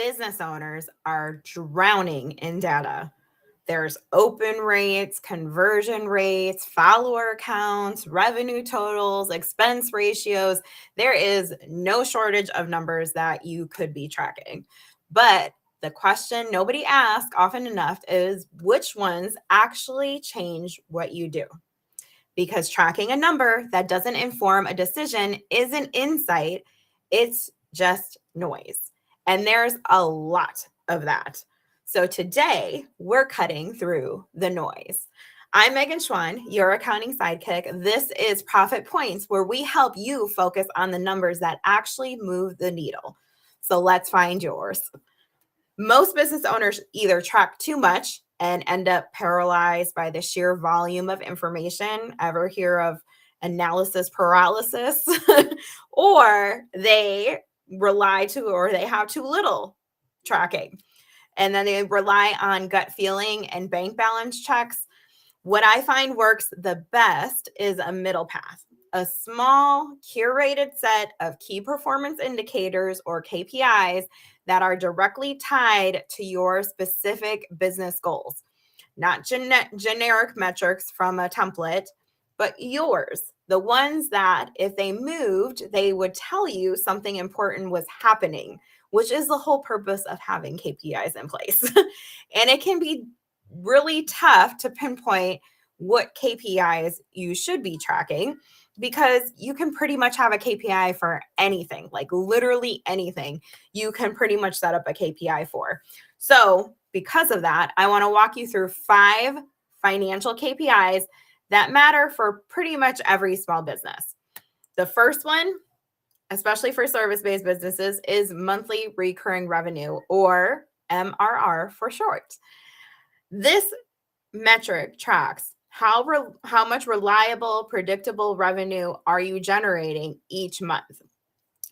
business owners are drowning in data. There's open rates, conversion rates, follower counts, revenue totals, expense ratios. There is no shortage of numbers that you could be tracking. But the question nobody asks often enough is which ones actually change what you do? Because tracking a number that doesn't inform a decision isn't insight, it's just noise. And there's a lot of that. So today we're cutting through the noise. I'm Megan Schwan, your accounting sidekick. This is Profit Points, where we help you focus on the numbers that actually move the needle. So let's find yours. Most business owners either track too much and end up paralyzed by the sheer volume of information. Ever hear of analysis paralysis? Or they they have too little tracking. And then they rely on gut feeling and bank balance checks. What I find works the best is a middle path, a small curated set of key performance indicators or KPIs that are directly tied to your specific business goals, not generic metrics from a template, but yours, the ones that if they moved, they would tell you something important was happening, which is the whole purpose of having KPIs in place. And it can be really tough to pinpoint what KPIs you should be tracking because you can pretty much have a KPI for anything, like literally anything you can pretty much set up a KPI for. So because of that, I want to walk you through 5 financial KPIs that matter for pretty much every small business. The first one, especially for service-based businesses, is monthly recurring revenue, or MRR for short. This metric tracks how much reliable, predictable revenue are you generating each month.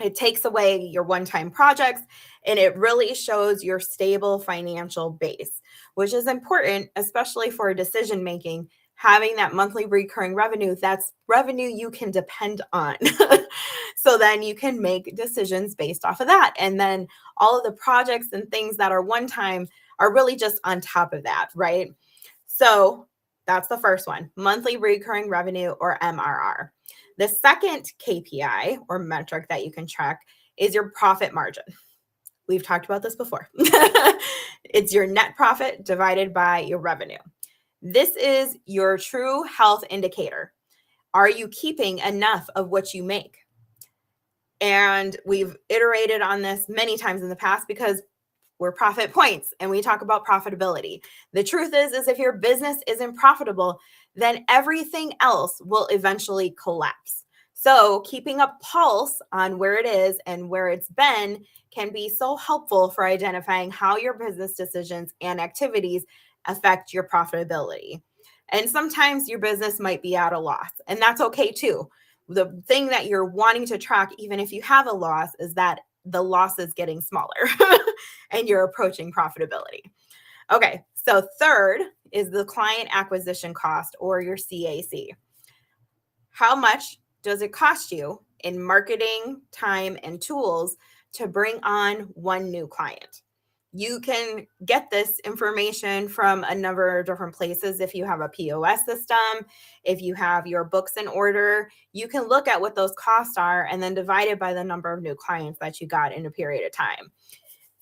It takes away your one-time projects, and it really shows your stable financial base, which is important, especially for decision-making. Having that monthly recurring revenue, that's revenue you can depend on. So then you can make decisions based off of that. And then all of the projects and things that are one time are really just on top of that, right? So that's the first one, monthly recurring revenue, or MRR. The second KPI or metric that you can track is your profit margin. We've talked about this before. It's your net profit divided by your revenue. This is your true health indicator. Are you keeping enough of what you make? And we've iterated on this many times in the past because we're Profit Points and we talk about profitability. The truth is if your business isn't profitable, then everything else will eventually collapse. So keeping a pulse on where it is and where it's been can be so helpful for identifying how your business decisions and activities affect your profitability. And sometimes your business might be at a loss, and that's okay too. The thing that you're wanting to track, even if you have a loss, is that the loss is getting smaller and you're approaching profitability. Okay, so third is the client acquisition cost, or your CAC. How much does it cost you in marketing, time, and tools to bring on one new client? You can get this information from a number of different places. If you have a POS system, if you have your books in order, you can look at what those costs are and then divide it by the number of new clients that you got in a period of time.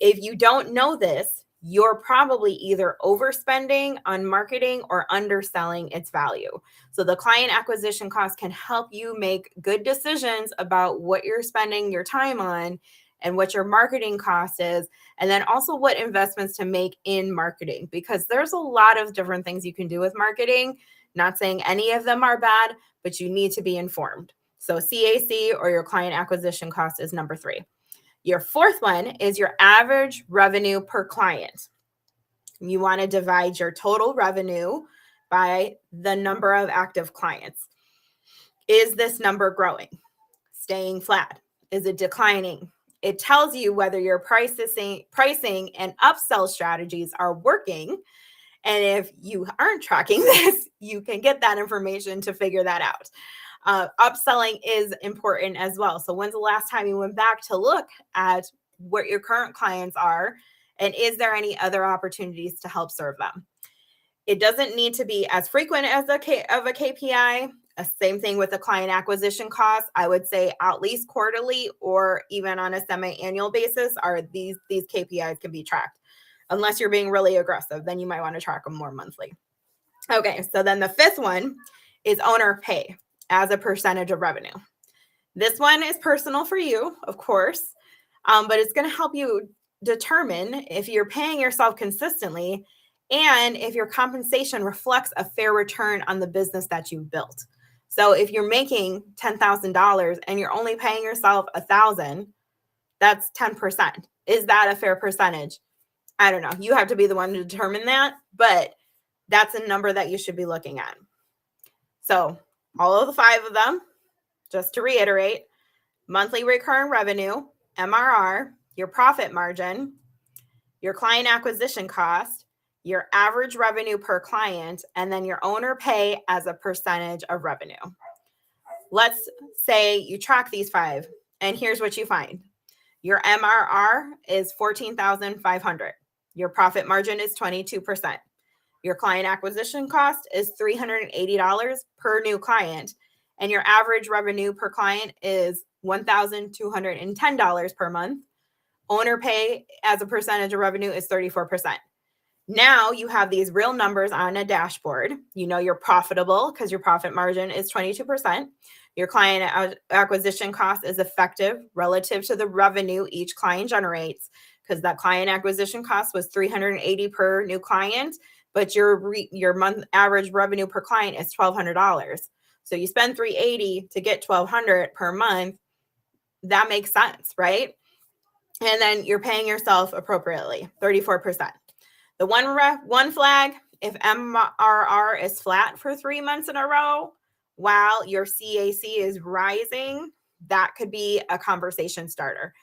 If you don't know this, you're probably either overspending on marketing or underselling its value. So the client acquisition cost can help you make good decisions about what you're spending your time on and what your marketing cost is, and then also what investments to make in marketing, because there's a lot of different things you can do with marketing. Not saying any of them are bad, but you need to be informed. So CAC, or your client acquisition cost, is number 3. Your fourth one is your average revenue per client. You want to divide your total revenue by the number of active clients. Is this number growing, staying flat? Is it declining? It tells you whether your pricing and upsell strategies are working. And if you aren't tracking this, you can get that information to figure that out. Upselling is important as well. So when's the last time you went back to look at what your current clients are, and is there any other opportunities to help serve them. It doesn't need to be as frequent as of a KPI. Same thing with the client acquisition cost. I would say at least quarterly or even on a semi-annual basis are these KPIs can be tracked. Unless you're being really aggressive, then you might want to track them more monthly. Okay, so then the fifth one is owner pay as a percentage of revenue. This one is personal for you, of course, but it's going to help you determine if you're paying yourself consistently and if your compensation reflects a fair return on the business that you've built. So if you're making $10,000 and you're only paying yourself $1,000, that's 10%. Is that a fair percentage? I don't know. You have to be the one to determine that, but that's a number that you should be looking at. So all of the 5 of them, just to reiterate, monthly recurring revenue, MRR, your profit margin, your client acquisition cost, your average revenue per client, and then your owner pay as a percentage of revenue. Let's say you track these 5, and here's what you find. Your MRR is $14,500. Your profit margin is 22%. Your client acquisition cost is $380 per new client, and your average revenue per client is $1,210 per month. Owner pay as a percentage of revenue is 34%. Now you have these real numbers on a dashboard. You know you're profitable because your profit margin is 22%. Your client acquisition cost is effective relative to the revenue each client generates, because that client acquisition cost was $380 per new client, but your month average revenue per client is $1,200. So you spend $380 to get $1,200 per month. That makes sense, right? And then you're paying yourself appropriately, 34%. The one flag, if MRR is flat for 3 months in a row while your CAC is rising, that could be a conversation starter.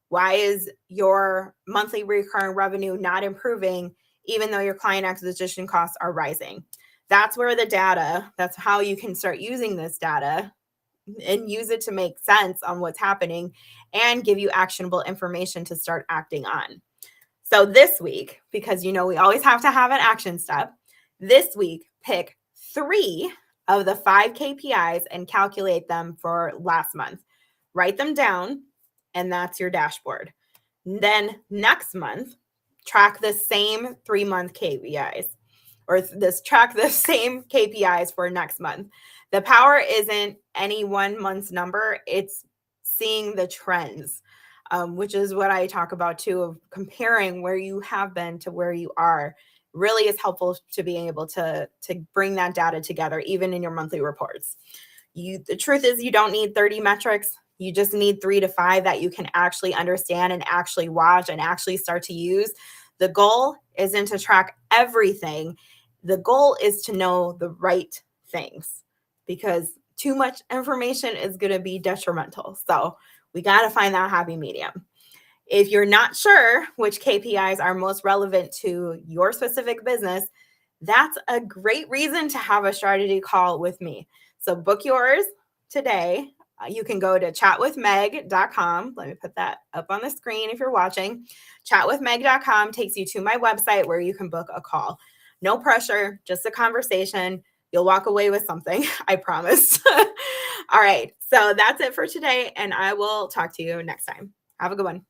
Why is your monthly recurring revenue not improving even though your client acquisition costs are rising? That's where the data, that's how you can start using this data and use it to make sense on what's happening and give you actionable information to start acting on. So this week, because we always have to have an action step, this week, pick 3 of the 5 KPIs and calculate them for last month. Write them down, and that's your dashboard. Then next month, track the same 3-month KPIs, or track the same KPIs for next month. The power isn't any one month's number, it's seeing the trends. Which is what I talk about too, of comparing where you have been to where you are. Really is helpful to being able to bring that data together, even in your monthly reports. The truth is you don't need 30 metrics. You just need 3 to 5 that you can actually understand and actually watch and actually start to use. The goal isn't to track everything. The goal is to know the right things, because too much information is going to be detrimental. So we got to find that happy medium. If you're not sure which KPIs are most relevant to your specific business, that's a great reason to have a strategy call with me. So book yours today. You can go to chatwithmeg.com. Let me put that up on the screen if you're watching. Chatwithmeg.com takes you to my website where you can book a call. No pressure, just a conversation. You'll walk away with something, I promise. All right, so that's it for today, and I will talk to you next time. Have a good one.